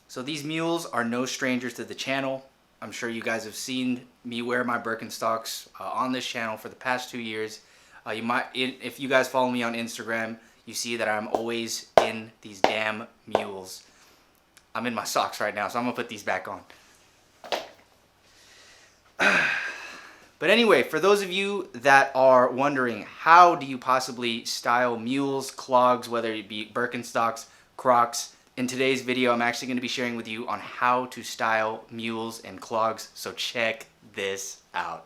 So these mules are no strangers to the channel. I'm sure you guys have seen me wear my Birkenstocks on this channel for the past 2 years. If you guys follow me on Instagram, you see that I'm always in these damn mules. I'm in my socks right now, so I'm gonna put these back on. But anyway, for those of you that are wondering, how do you possibly style mules, clogs, whether it be Birkenstocks, Crocs, in today's video, I'm actually going to be sharing with you on how to style mules and clogs, so check this out.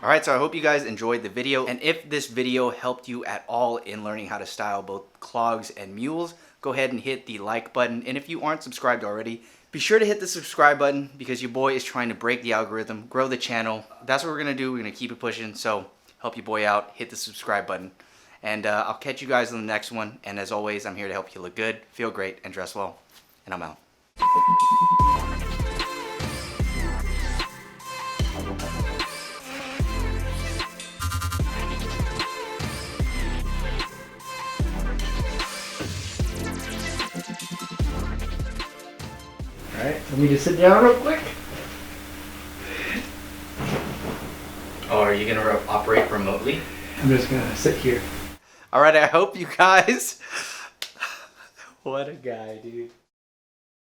Alright, so I hope you guys enjoyed the video, and if this video helped you at all in learning how to style both clogs and mules, go ahead and hit the like button, and if you aren't subscribed already, be sure to hit the subscribe button because your boy is trying to break the algorithm, grow the channel. That's what we're going to do. We're going to keep it pushing, so help your boy out, hit the subscribe button, and I'll catch you guys on the next one, and as always, I'm here to help you look good, feel great, and dress well, and I'm out. Alright, let me just sit down real quick. Oh, are you gonna operate remotely? I'm just gonna sit here. Alright, I hope you guys... What a guy, dude.